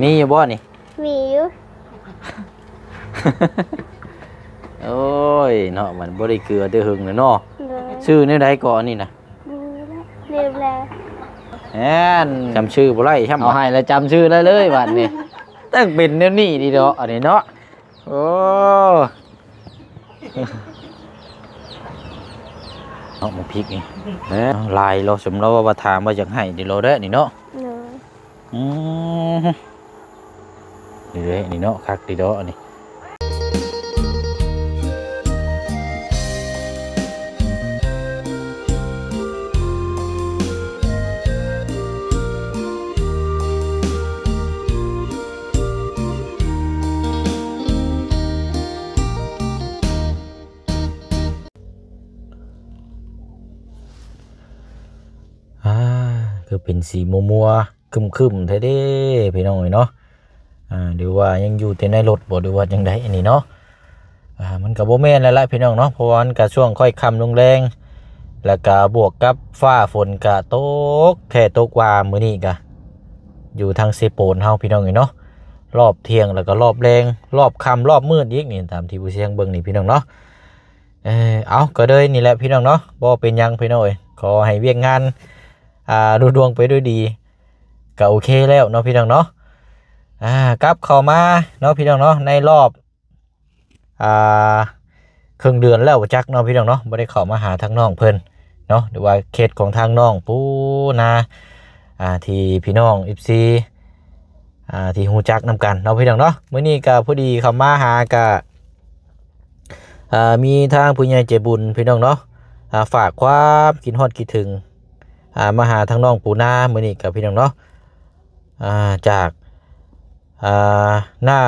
มีอยู่บ่นี่มีอยู่ โอ้ยเนาะมันบ่ได้เกลือแต่หึงเลยเนาะชื่อแนวใดก่อนนี่นะเรียบแล้ว แอนจำชื่อบ่ได้ใช่ไหมเอาให้แล้วจำชื่อได้เลยบัดนี้ตั้งเป็นแนวนี้ดีเนาะอันนี้เนาะโอ้เอามาพริกนี่ลายเราสมเราว่าถามว่าอยากให้ดิเราได้นี่เนาะนี่เลยนี่เนาะคักดีเนาะอันนี้คือเป็นสีมัวๆคึมๆแท้เด้พี่น้องเนาะดูว่ายังอยู่แต่ในรถบ่ดูว่าจังไดอันนี้เนาะมันก็บ่แม่นแล้วล่ะพี่น้องเนาะเพราะว่ามันก็ช่วงค่อยค่ำลงแรงแล้วก็บวกกับฟ้าฝนก็ตกแท้ตกว่ามื้อนี้ก็อยู่ทางเซโปนเฮาพี่น้องเนาะรอบเที่ยงแล้วก็รอบแรงรอบค่ำรอบมืดอีกนี่ตามที่ผู้เสียงเบิ่งนี่พี่น้องเนาะเอาก็เลยนี่แหละพี่น้องเนาะบ่เป็นหยังพี่น้องขอให้เวียกงานดูดวงไปด้วยดีก็โอเคแล้วเนาะพี่น้องเนาะกลับเข้ามาเนาะพี่น้องเนาะในรอบครึ่งเดือนแล้วจักเนาะพี่น้องเนาะบ่ได้เข้ามาหาทางน้องเพิ่นเนาะหรือว่าเคสของทางน้องปูนาที่พี่น้อง FC ที่ฮู้จักนำกันเนาะพี่น้องเนาะมื้อนี้ก็พอดีเข้ามาหาก็มีทางผู้ใหญ่ใจบุญพี่น้องเนาะฝากความคิดฮอดคิดถึงมาหาทางน้องปูนามื้อนี้กับพี่น้องเนาะจากหน้า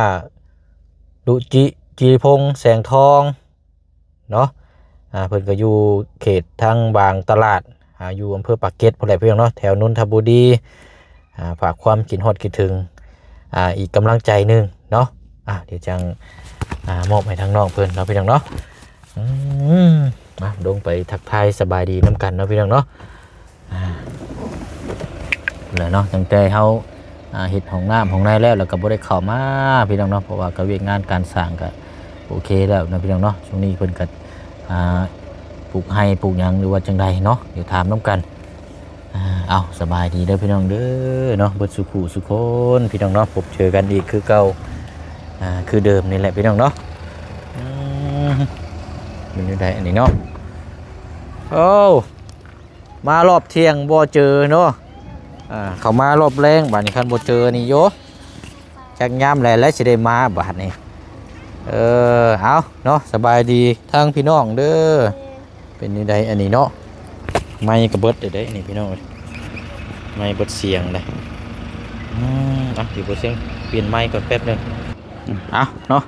ดุจิพงษ์แสงทองเนาะเพิ่นก็อยู่เขตทางบางตลาดอยู่อำเภอปากเกร็ดพุ่นแหละพี่น้องเนาะแถวนนทบุรีฝากความคิดฮอดคิดถึงอีกกำลังใจนึงเนาะเดี๋ยวจังมอบให้ทางน้องเพิ่นเนาะพี่น้องเนาะมาลงไปทักทายสบายดีน้ำกันเนาะพี่น้องเนาะเลยเนาะตั้งแต่เขาเฮ็ดของน้ำของในแล้วก็บ่ได้เข้ามาพี่น้องเนาะเพราะว่าก็เวียกงานการสร้างก็โอเคแล้วนะพี่น้องเนาะช่วงนี้เพิ่นก็ปลูกให้ปลูกหยังหรือว่าจังใดเนาะเดี๋ยวถามน้ำกันเอาสบายดีเด้อพี่น้องเด้อเนาะเบิดสุขุสุคนพี่น้องเนาะพบเจอกันอีกคือเก่าคือเดิมนี่แหละพี่น้องเนาะมันอยู่ไหนอันนี้เนาะโอ้มารอบเที่ยงบ่เจอเนาะเขามารอบแรงบาดนี้คันบ่เจอนี่โยจักย่ำแล้วสิได้มาบาดนี้เอาเนาะสบายดีทางพี่น้องเด้อเป็นยังไงอันนี้เนาะไม่กระเบิดเด้นี่พี่น้องไม่เบิดเสียงเลยเสียงเปลี่ยนไม้ก่อนแป๊บนึงเอาเนาะ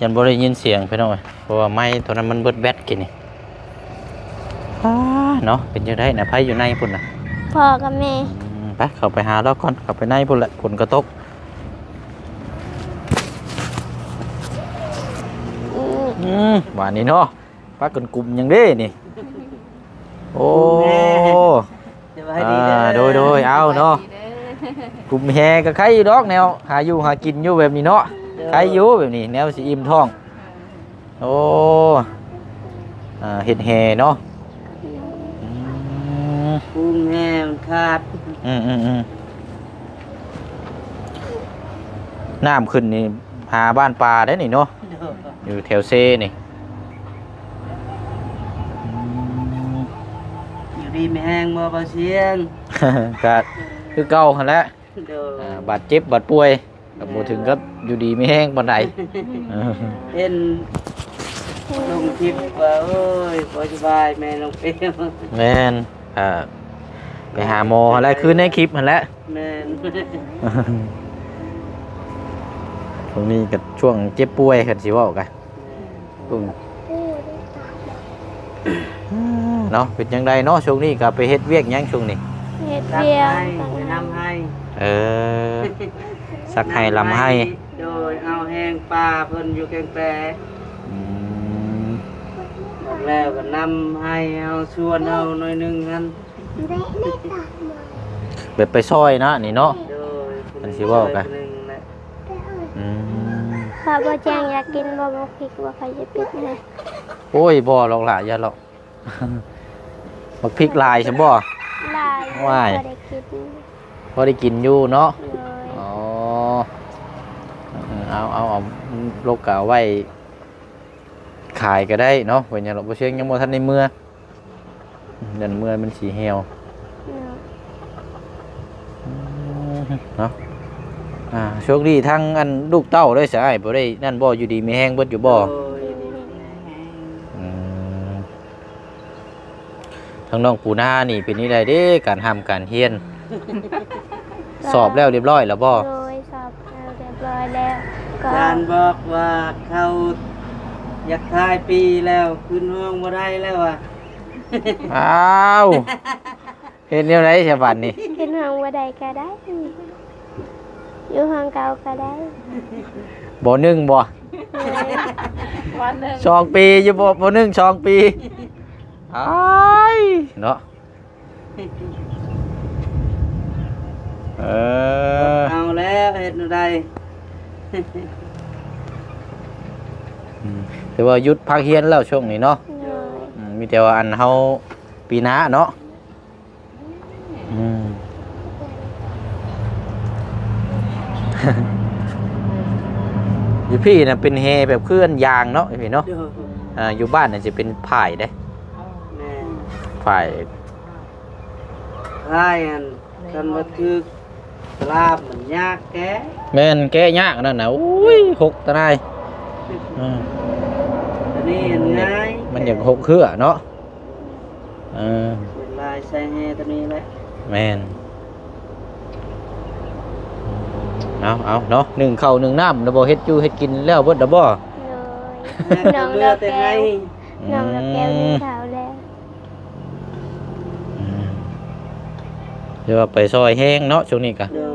ยันบ่ได้ยินเสียงพี่น้องเพราะว่าไม้ตัวนั้นมันเบิดแบตกินนี่เนาะเป็นยังไงนะไผอยู่ในพุ่นน่ะพ่อกับแม่ไปเข้าไปหาแล้วก่อนเข้าไปในพุ่นแหละฝนกระตกหวานนี่เนาะป้ากันกลุ่มยังได้นี่โอ้โดยเอาเนาะกลุ่มแฮก็ใครอยู่ดอกแนวหาอยู่หากินอยู่แบบนี้เนาะใครอยู่แบบนี้แนวสิอิ่มท้องโอ้เห็ดแฮเนาะกุ้งแห้งขาดน้ำขึ้นนี่หาบ้านปลาได้นี่เนาะอยู่แถวเซนี่อยู่ดีไม่แห้งบ่บ่เสียงก็คือเก่าหั่นแหละบาดเจ็บบาดป่วยกับบ่ถึงกับอยู่ดีไม่แห้งปานใดเห็นลงคลิปว่าโอ้ยบ่สบายแม่ลงเปรี้ยวแม่นไปหาหมออะไรคือในคลิปหั่นแหละแม่นตรงนี้กับช่วงเจ็บป่วยกันสิว่ากันเนาะเป็นยังไงเนาะช่วงนี้ก็ไปเฮ็ดเวียกยังช่วงนี้เฮ็ดเวียกไปนำให้สักให้ลำให้โดยเอาแห้งปลาเพิ่นอยู่แกงแปรแล้วก็นำให้เอาชวนเอาหน่อยนึงกันแบบไปซอยนะนี่เนาะโดย มันสิเว้ากัน หนึ่งแหละ อืม ถ้าบ่แจ้งอยากกินบ่บ่พริกว่าใครจะปิดให้ โอ้ยบ่หรอกล่ะอย่าหรอก บักพริกลายใช่บ่ ลาย ว้าย บ่ได้กิน พอได้กินอยู่เนาะ เลย อ๋อเอาโลกกาไว้ขายก็ได้เนาะเว้นอย่างเราบ่เชียงยังบ่ทันในเมื่อเดินเมื่อมันสีเหี่ยว เนาะโชคดีทั้งอันลูกเต้าได้สายบ่ได้นั่นบ่อยู่ดีมีแห้งเบิดอยู่บ่ โอ้ย อืมทั้งน้องปูนานี่เป็นนี่ได้เด้การทำการเฮียน สอบแล้วเรียบร้อยแล้วบ่ โดยสอบแล้วเรียบร้อยแล้วก็ อาจารย์บอกว่าเขาอยากทายปีแล้วขึ้นห้องบ่ได้แล้วอ่ะ อ้าวเฮ็ดแนวไหนฉบับนี้ ขึ้นห้องบ่ได้ก็ได้ อยู่ห้องเก่าก็ได้ บ่หนึ่งบ่ เลย วันหนึ่ง สองปีอยู่บ่หนึ่งสองปีอ้ายเนาะเออ เอาแล้วเฮ็ดอะไร ถือว่าหยุดพักเฮียนแล้วช่วงนี้เนาะ เลย มีแต่ว่าอันเฮาปีหน้าเนาะอืม อยู่พี่น่ะเป็นเฮแบบเคลื่อนยางเนาะพี่เนาะ เดี๋ยว อยู่บ้านน่ะจะเป็นผายเด้ แม่ ผาย ทายอันกันมาคือลาบเหมือนยากแก แม่นแก้ยากนั่นน่ะอุ้ยหกตะนายอืม อันนี้ง่าย มันอยากหกเครือเนาะเออ เป็นลายใส่แฮตัวนี้แหละ แม่นเอาเนาะหนึ่งข้าวหนึ่งน้ำแล้วบ่เฮ็ดอยู่เฮ็ดกินแล้วเบิดแล้วบ่ เลย แม่ น้ ก็ อง เลื ด อ อก แต่ แก้ ไง วน้องดอกแก้วนี่ขาวแล้ว เดี๋ยวว่าไปซอยแห้งเนาะช่วงนี้กะ เดี๋ยว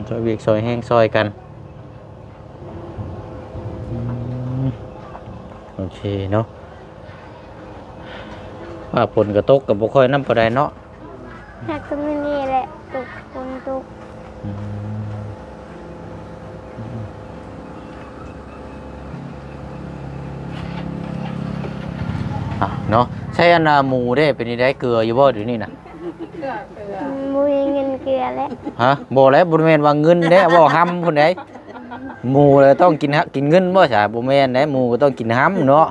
ซอยเวียกซอยแห้งซอยกันโอเคเนาะว่าผลกระตกกับบ่ค่อยน้ำปลาไดเนาะ หักตรงนี้แหละตุกคนตุก เนาะใช่อันนาหมูได้เป็นนี่ได้เกลืออยู่บ่เดี๋ยวนี้นะ มูยเงินเกลือแล้ว ฮะบ่แล้วบ่แม่นว่าเงินเด้บ่ห้ำพุ่นใดหมูเลยต้องกินกินเงินบ่ใช่บ่แม่นเด้หมูก็ต้องกินห้ำเนาะ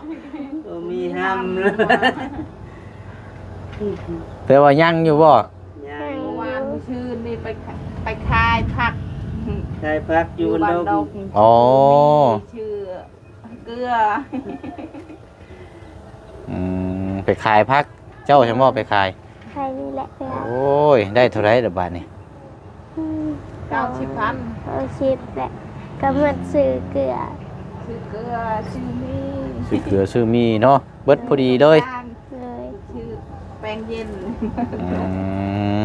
ก็มีห้ามเลย แต่ว่ายังอยู่บ่ ยัง เมื่อวานชื่นนี่ไปคายผัก ใช้พักอยู่บน บ้าน ด ด ง ง อ๋อ ชื่อเกลือ ไปขายพักเจ้าใช่บ่ไปขาย ใครนี่แหละไปเอา โอ้ยได้เท่าไหร่เด้อบาดนี้ 90,000 เอาชิปแหละก็เหมือนซื้อเกลือ ชื่อเกลือชื่อนี่ ซื้อเกลือซื้อมีเนาะเบิดพอดีเลย เลย ชื่อแป้งเย็น อื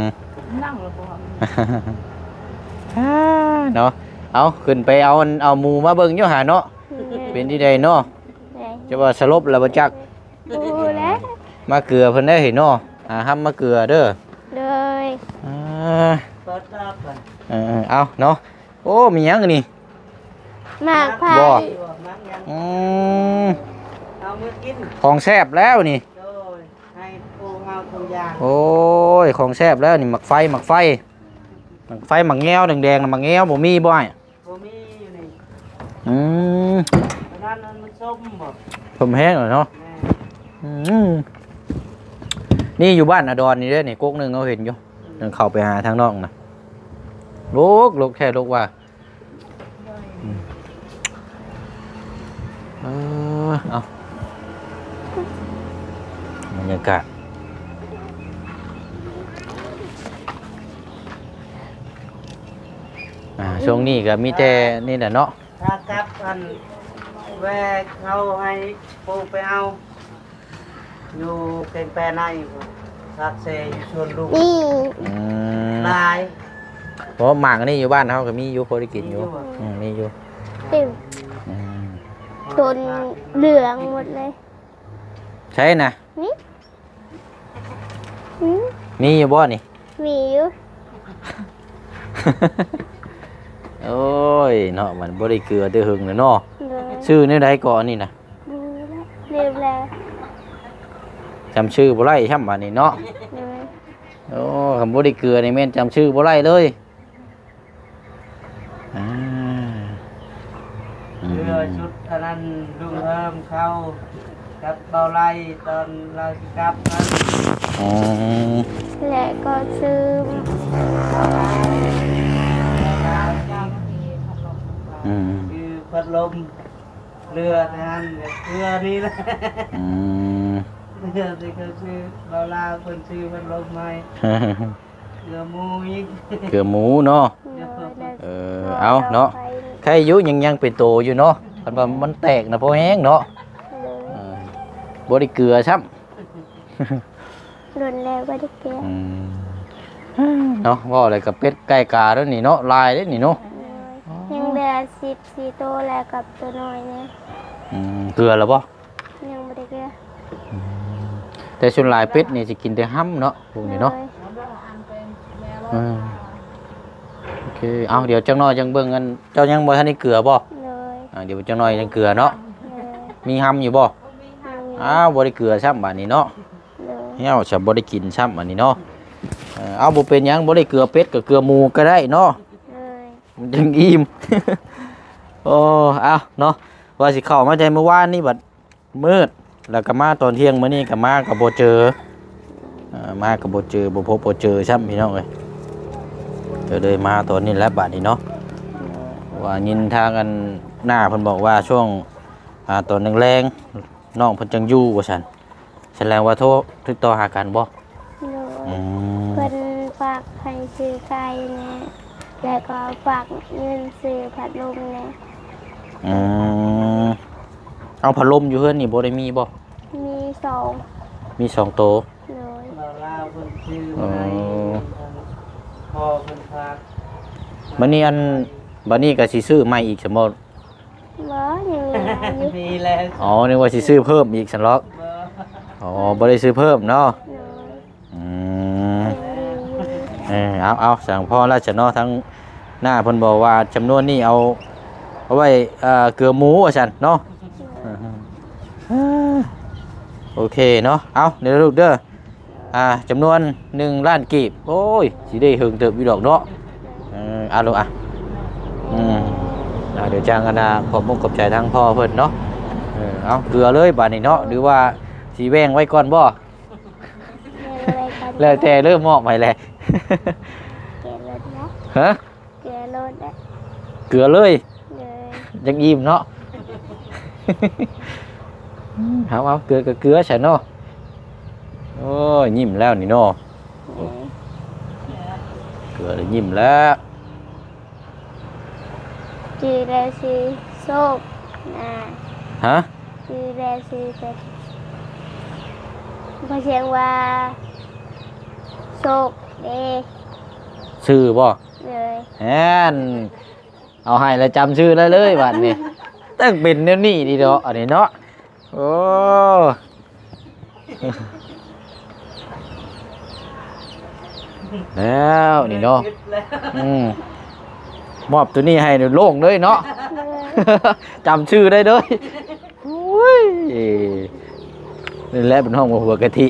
ม นั่งแล้วบ่ เนาะเอาขึ้นไปเอาหมูมาเบิ่งอยู่หาเนาะเป็นที่ใดเนาะ เลย จะว่าสลบแล้วบ่จัก ดูแล้ว มาเกลือเพิ่นได้เห็นเนาะห้ามมาเกลือเด้อ เลย อ่า เปิดตาก่อน เอาเนาะโอ้มีหยังอันนี่ หมากพา บ่ ย มักยัง อืม เอามือกิน ของแซ่บแล้วนี่ โดยให้ปูเฮาทุกอย่าง โอ้ยของแซ่บแล้วนี่หมักไฟหมักแง้วแดงๆน่ะหมักแง้วบ่มีบ่อ้าย บ่มีอยู่นี่ อืม เพราะนั้นมันส้มบ่ ผมแห้งแล้วเนาะ แม่ อืมนี่อยู่บ้านอดรนี่เด้อนี่ก๊กหนึงเขาเห็นอยู่เดินเข้าไปหาทางนอกน่ะลูกแค่ลูกว่าเอาบรรยากาศช่วงนี้ก็มีแต่นี่แหละเนาะ ถ้ากลับกันแวกเขาให้ปูไปเอาอยู่เป็นแปรในบ่ทักเซอยู่ชวนลูก นี่ ลาย เพราะหมากอันนี่อยู่บ้านเขาก็มีอยู่พอได้กินอยู่มีอยู่ ติ่ว อืม จนเหลืองหมดเลย ใช่นะ นี่อืม มีอยู่บ่นี่ มีอยู่ โอ้ยเนาะมันบ่ได้เกลือแต่หึงเลยเนาะ เลย ชื่อแนวใดก่อนนี่น่ะ บูแล้วเรียบแล้ว จำชื่อบ่ได้ช่ำบัดนี้เนาะ เลย โอ้คำบ่ได้เกลือนี่แม่นจำชื่อบ่ได้เลยอ่าอืม เรือชุดอันนั้นลุงเฮิมเข้ากับเบาไล่ตอนเราสิกลับนั้น อ๋อ และก็ซื้อ อืม คือพัดลมเรือนั้นเรือนี้แหละ อืม เรือที่เขาซื้อเบาลาคนซื้อพัดลมใหม่เรือมูอีก เกลือหมูเนาะ เออเอาเนาะ ใครอายุยังเป็นโตอยู่เนาะคันว่ามันแตกนะพอแห้งเนาะเออบ่ได้เกลือซ้ำ โดนแล้วก็ได้แก่ เนาะว่าอะไรกับเป็ดไก่กาแล้วนี่เนาะลายเด้นี่เนาะ ยังเหลือ14ตัวแล้วกับตัวน้อยเนี่ย เกลือแล้วบ่ ยังไม่ได้เกลือ แต่ส่วนลายเป็ดนี่สิกินแต่ห้ำเนาะพวกนี้เนาะอืมโอเคเอาเดี๋ยวจังน้อยจังเบิ่งกันเจ้ายังบ่ทันได้เกลือบ่ เลย เดี๋ยวจังน้อยจังเกลือเนาะ เลย มีห้ำอยู่บ่อ้าวบ่ได้เกลือซ้ำบัดนี้เนาะ เลย เฮาจะบ่ได้กินซ้ำอันนี้เนาะเอาบ่เป็นหยังบ่ได้เกลือเป็ดก็เกลือหมูก็ได้เนาะ เลย มันจึงอิ่ม โอ้เอาเนาะว่าสิเข้ามาใจเมื่อวานนี่บัดมืดแล้วก็มาตอนเที่ยงมื้อนี้ก็มาก็บ่เจอมาก็บ่เจอบ่พบบ่เจอซ้ำพี่น้องเอ้ยก็เลยมาตอนนี้แหละบัดนี้เนาะว่ายินทางกันหน้าเพิ่นบอกว่าช่วงตอนแรงๆน้องเพิ่นจังอยู่ว่าซั่นแสดงว่าโทรติดต่อหากันบ่ เลย เพิ่นฝากให้ซื้อไก่เนี่ยแล้วก็ฝากเงินซื้อพัดลมเนี่ย อืมเอาพัดลมอยู่เฮือนนี่บ่ได้มีบ่ มีสอง มีสองโตะ เลย เบาลาคนซื้อมาให้พ่อคนพาก บัดนี้บัดนี้ก็สิซื้อใหม่อีกซั่นบ่ บ่ยังเหลืออยู่ มีแล้ว อ๋อนึกว่าสิซื้อเพิ่มอีกซั่นล็อก บ่ อ๋อบ่ได้ซื้อเพิ่มเนาะ เลย อืม ยังดีอยู่ เอาสั่งพ่อราชเนาะทั้งหน้าเพิ่นบอกว่าจำนวนนี้เอาไว้เกลือหมูว่าซั่นเนาะโอเคเนาะเอาเดี๋ยวลูกเด้อจำนวน1 ล้านกีบโอ้ยสิได้หึงเติบอยู่ดอกเนาะเอาลูกเดี๋ยวจ้างกันขอบมุกขอบใจทั้งพ่อเพิ่นเนาะเอาเกลือเลยบาดนี้เนาะหรือว่าสิแบ่งไว้ก่อนบ่ แล้วแต่เริ่มมอบไปแล้ว เกลือรถนะ ฮะ เกลือรถนะ เกลือเลย เลย ยังอิ่มเนาะ เอาเกลือกับเกลือฉันเนาะโอ้ยยิ้มแล้วนี่เนาะ เลย เกลือเลยยิ้มแล้ว จือแลซีโซกนะ ฮะ จือแลซีเป็นพอเสียงว่าโซกเด ชื่อบ่ เลย แอนเอาให้แล้วจำชื่อได้เลยบัดนี้ตั้งเป็นแนวนี้ดีเนาะอันนี้เนาะโอ้แล้วนี่เนาะ คิดแล้ว มอบตัวนี้ให้โล่งเลยเนาะ เลย จำชื่อได้เลยอุ้ยนี่แหละเป็นห้องหัวกะทิ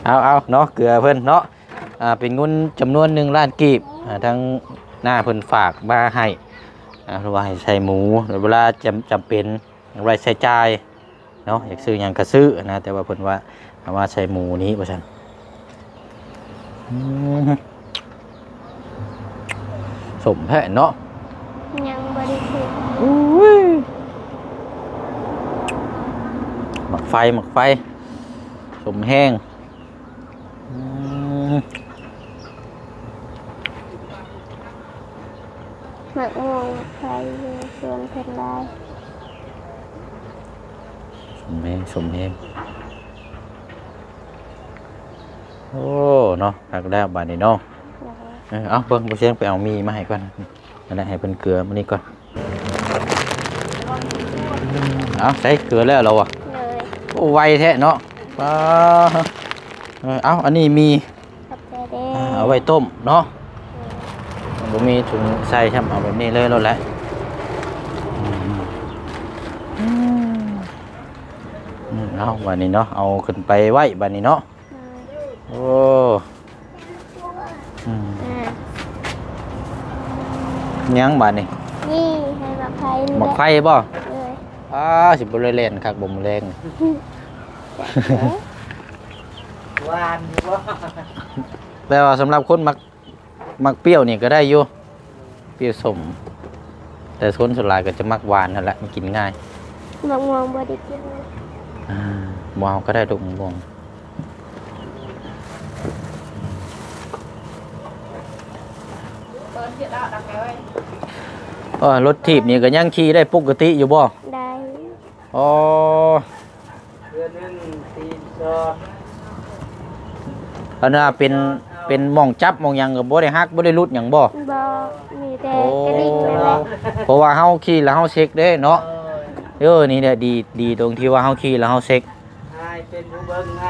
เอาเนาะเกลือเพิ่นเนาะเป็นเงินจำนวน1 ล้านกีบทั้งหน้าเพิ่นฝากมาให้หรือว่าให้ใส่หมูหรือเวลาจำเป็นอะไรใส่จ่ายเนาะอยากซื้อหยังก็ซื้อนะแต่ว่าเพิ่นว่าเอามาใส่หมูนี้ว่าซั่นสมแพ้เนาะ ยังบริสุทธิ์ หมักไฟสมแห้ง หมักม่วงไฟอยู่ส่วนเพชรลาย สมแห้งโอ้เนาะหักแล้วบาดนี้เนาะ เลย เอาเบิ่งบ่เสียงไปเอามีมาให้ก่อนอันนั้นให้เพิ่นเกลือมื้อนี้ก่อนเอาใส่เกลือแล้วเราอ่ะ เลย โอ้ไวแท้เนาะเอาอันนี้มี ขอบใจเด้ เอา เอาไว้ต้มเนาะบ่มีถุงใส่ช่ำเอาแบบนี้เลยแล้วแหละเอาบัดนี้เนาะเอาขึ้นไปไว้บัดนี้เนาะโอ้ยังบัดนี้ นี่ให้มาไฟนี่ หมก แหละ ไฟบ่ เลย สิบ่เลยเล่นคักบ่มแรง หวานอยู่บ่ แปลว่าสำหรับคนมักเปรี้ยวนี่ก็ได้อยู่เปรี้ยวสมแต่คนส่วนหลายก็จะมักหวานนั่นแหละมันกินง่าย มะม่วงบ่ได้กินเลย บ่เอาก็ได้ดอกม่วง ตอนที่เราดักไว้ รถถีบนี่ก็ยังขี่ได้ปกติอยู่บ่ ได้ อ๋อ เดือนหนึงตีนสอด อันน่ะเป็นหม่องจับหม่องหยังก็บ่ได้ฮักบ่ได้รุดหยังบ่ บ่มีแต่กระดิ่งนั่นแหละ เพราะว่าเฮาขี่แล้วเฮาเช็คเด้เนาะนี่แหละดีตรงที่ว่าเฮาขี่แล้วเฮาเช็ค ให้เป็นผู้เบิ่งให้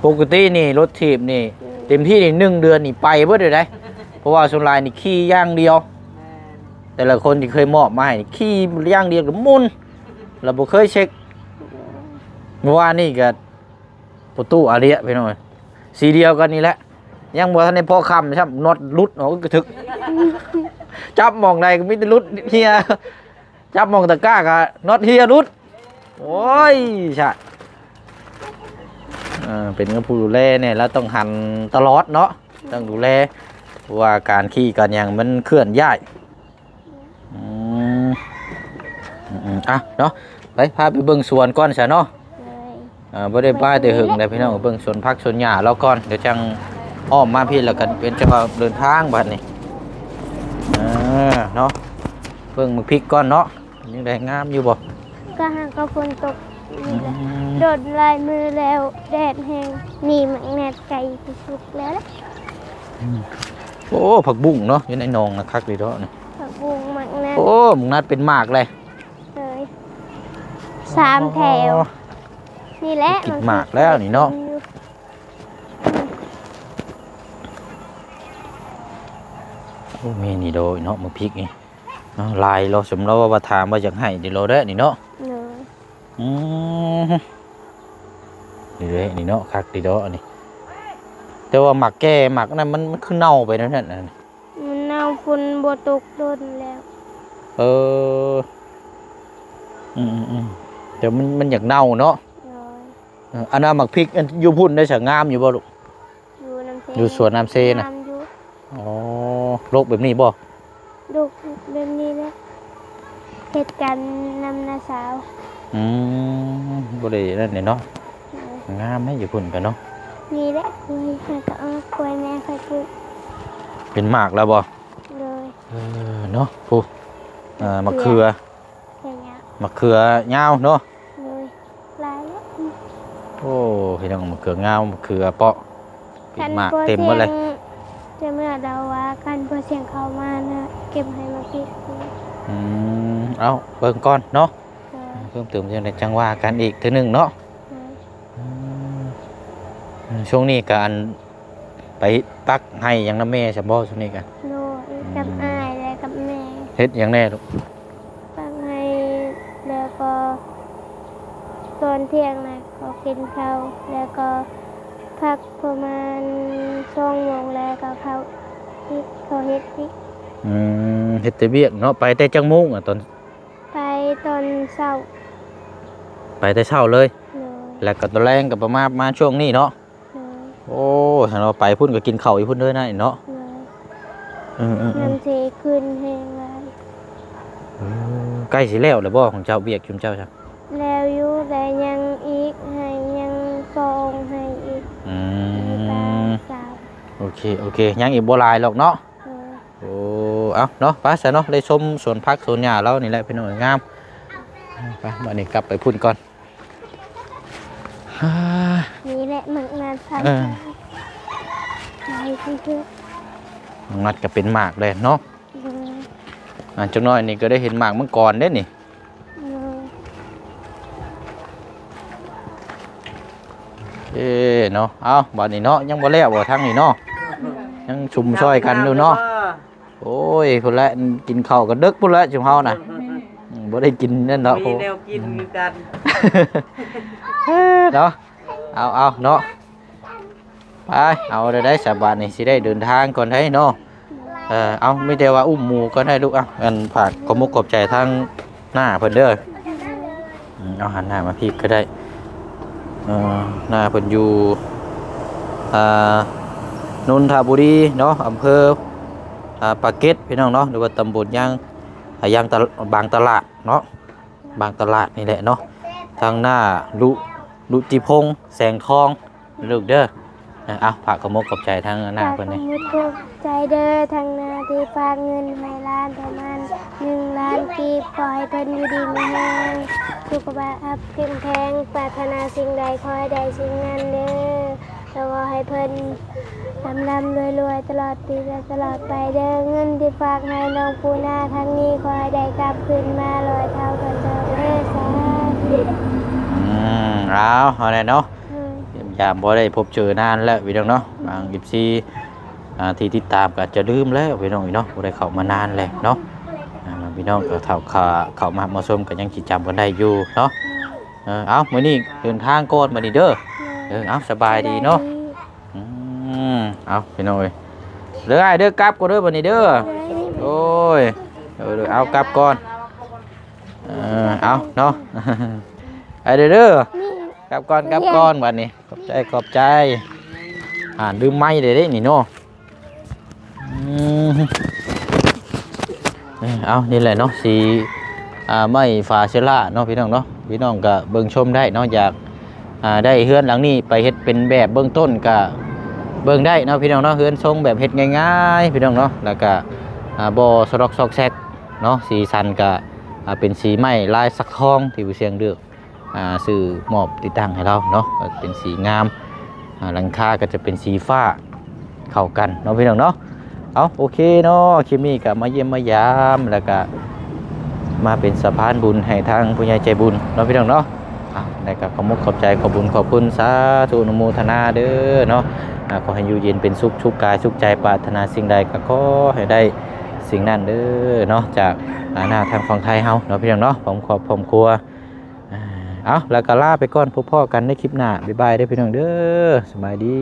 ปกตินี่รถถีบนี่เต็มที่นี่1 เดือนนี่ไปเบิดเลยได้เพราะว่าส่วนหลายนี่ขี่อย่างเดียว แต่ละคนที่เคยมอบมาให้นี่ขี่อย่างเดียวก็หมุนเราบ่เคยเช็คเมื่อวานนี่ก็ประตูอาเรียไปหน่อยสีเดียวกันนี่แหละยังบ่ทันได้พอคำครับน็อตรุดออกก็ถึก จับมองใดก็มีแต่รุดเฮียจับมองตะกร้าก็น็อตเฮียรุดโอ้ยชะเป็นกับผู้ดูแลเนี่ยแล้วต้องหันตลอดเนาะต้องดูแลว่าการขี่กันอย่างมันเคลื่อนย้ายเนาะไปพาไปเบิ่งสวนก่อนซะเนาะ เลย บ่ได้ป้ายแต่หึงได้พี่น้องเบิ่งสวนผักสวนหญ้าเราก่อนเดี๋ยวจังอ้อมมาพี่แล้วกันเป็นจังหวะเดินทางบัดนี้เนาะเบิ่งมึกพริกก่อนเนาะยังได้งามอยู่บ่ ก็หางก็ฝนตกนี่แหละโดดลายมือแล้วแดดแห้งนี่มันแนดไก่ที่สุกแล้วแหละ โอ้ผักบุ้งเนาะอยู่ในหนองนะคักดีเนาะนี่ ผักบุ้งมันแนด โอ้มึงนัดเป็นหมากเลย เลย3 แถวนี่แหละ กินหมากแล้วนี่เนาะโอ้แม่นี่โดยเนาะมึกพริกนี่เนาะลายเราสมเราว่าถามว่าอยากให้เดี๋ยวเราได้นี่เนาะ เลย นี่เลยนี่เนาะคักดีเนาะนี่แต่ว่าหมักแก่หมักนั้นมันคือเน่าไปนั่นน่ะ มันเน่าฝนบ่ตกโดนแล้ว เดี๋ยวมันอยากเน่าเนาะ เลย อันนั้นหมักพริกอันอยู่พุ่นได้ฉงามอยู่บ่ลูก อยู่น้ำเซ อยู่สวนน้ำเซนะ งามอยู่ อ๋อโรคแบบนี้บ่ ลูกแบบนี้แหละเหตุการณ์นำนาสาว บ่ได้นั่นนี่เนาะ เลย งามให้อยู่พุ่นกันเนาะ นี่แหละคุยแล้วก็เอากล้วยแม่ค่อยปลูก เป็นหมากแล้วบ่ เลย เนาะผู้มะเขือ อย่างเงี้ย มะเขือยาวเนาะ เลยหลายแล้ว โอ้พี่น้องมะเขือยาวมะเขือเปาะเป็นหมากเต็มหมดเลย จะเมื่อเราว่ากันพอเสียงเข้ามานะเก็บให้มาปิดเลย เอาเบิ่งก่อนเนาะ เลย เพิ่มเติมจังได๋จังว่ากันอีกเทื่อนึงเนาะ เลย ช่วงนี้การไปปักให้ยังน้ำแม่ใช่บ่ช่วงนี้กัน โน่กับอายและกับแม่ เฮ็ดหยังแน่ลูก ฟังให้แล้วก็ตอนเที่ยงนะก็กินข้าวแล้วก็พักประมาณ2 โมงแล้วก็เขาที่เขาเฮ็ดที่ เฮ็ดแต่เวียกเนาะไปแต่จังโมงอ่ะตอน ไปตอนเช้า ไปแต่เช้าเลย เลย แล้วก็ตอนแรงก็ประมาณมาช่วงนี้เนาะ เลย โอ้ถ้าเราไปพุ่นก็กินข้าวอีพุ่นเด้อนะเนาะ เลยน้ำเทขึ้นแห้งเลย ใกล้สิแล้วแล้วบ่ของเจ้าเวียกจุมเจ้าจ้ะ แล้วอยู่แต่ยังอีกให้ยังซองให้อีกตาสาว โอเคยังอีกบ่หลายหรอกเนาะ โอ้เอาเนาะไปซะเนาะได้ชมสวนผักสวนหญ้าแล้วนี่แหละพี่น้องงามไปบัดนี้กลับไปพุ่นก่อน นี่แหละหมักนานพันไปเพื่อน งัดก็เป็นหมากเลยเนาะจังน้อยนี่ก็ได้เห็นหมากมังกรเด้นี่เนาะเอาบัดนี้เนาะยังบ่แล้วบ่ทางนี้เนาะ ยังชุมช่วยกันอยู่เนาะโอ้ยพุ่นละกินข้าวก็ดึกพุ่นละจุมเฮาน่ะบ่ได้กินนั่นเนาะ มีแนวกินกัน เนาะเอาเนาะไปเอาได้สบายนี่สิได้เดินทางก่อนให้เนาะเอาไม่ได้ว่าอุ้มหมูก็ได้ลูกอ่ะอันฝากขอมุกขอบใจทางหน้าเพิ่นเด้อเอาหันหน้ามาพี่ก็ได้หน้าเพิ่นอยู่นนทบุรีเนาะอำเภอปากเกร็ดพี่น้องเนาะหรือว่าตำบลยางบางตลาดเนาะบางตลาดนี่แหละเนาะทางหน้าลุติพงษ์แสงทองลูกเด้อเอาฝากขอมุกขอบใจทางหน้าเพิ่นนี่ มุดถูกใจเด้อทางนาที่ฝากเงินให้ล้านประมาณ1 ล้านกีบขอให้เพิ่นอยู่ดีมีแรงสุขภาพเข้มแข็งปรารถนาสิ่งใดขอให้ได้สิ่งนั้นเด้อแล้วก็ให้เพิ่นร่ำรวยตลอดปีและตลอดไปเด้อเงินที่ฝากให้น้องปูนาทางนี้ขอให้ได้กลับคืนมา100 เท่ากันเด้อสาธุ เอาได้เนาะยามบ่ได้พบเจอนานแล้วพี่น้องเนาะบาง14ที่ติดตามก็จะลืมแล้วพี่น้องเนาะบ่ได้เข้ามานานแล้วเนาะพี่น้องก็เข้ามาชมก็ยังสิจำกันได้อยู่เนาะเอามื้อนี้เดินทางก่อนบัดนี้เด้อเอาสบายดีเนาะเอาพี่น้องเอ้ยเด้อกลับก่อนเด้อบัดนี้เด้อโอ้ยเอากลับก่อนเอาเนาะไอ้เด้อกลับก่อนบัดนี้ขอบใจลืมไม้เลยนี่เนาะเอานี่แหละเนาะสีไม้ฝาเชล่าเนาะพี่น้องเนาะพี่น้องก็เบิ่งชมได้เนาะอยากได้เฮือนหลังนี้ไปเฮ็ดเป็นแบบเบื้องต้นก็เบิ่งได้เนาะพี่น้องเนาะเฮือนทรงแบบเฮ็ดง่ายๆพี่น้องเนาะแล้วก็บ่สลอกซอกแซกเนาะสีสันก็เป็นสีไม้ลายสักทองที่ผู้เสียงเลือกสื่อมอบติดตั้งให้เราเนาะเป็นสีงามหลังคาก็จะเป็นสีฟ้าเข้ากันเนาะพี่น้องเนาะเอาโอเคเนาะคลิปนี้ก็มาเยี่ยมมายามแล้วก็มาเป็นสะพานบุญให้ทางผู้ใหญ่ใจบุญเนาะพี่น้องเนาะแล้วก็ขอบใจขอบบุญขอบคุณสาธุอนุโมทนาเด้อเนาะขอให้อยู่เย็นเป็นสุขชุกกายสุขใจปรารถนาสิ่งใดก็ขอให้ได้สิ่งนั้นเด้อเนาะจากหน้าทางฝั่งไทยเฮาเนาะพี่น้องเนาะผมขอบผมครัวเอาแล้วก็ลาไปก่อนพบพ่อกันในคลิปหน้าบ๊ายบายเด้อพี่น้องเด้อสบายดี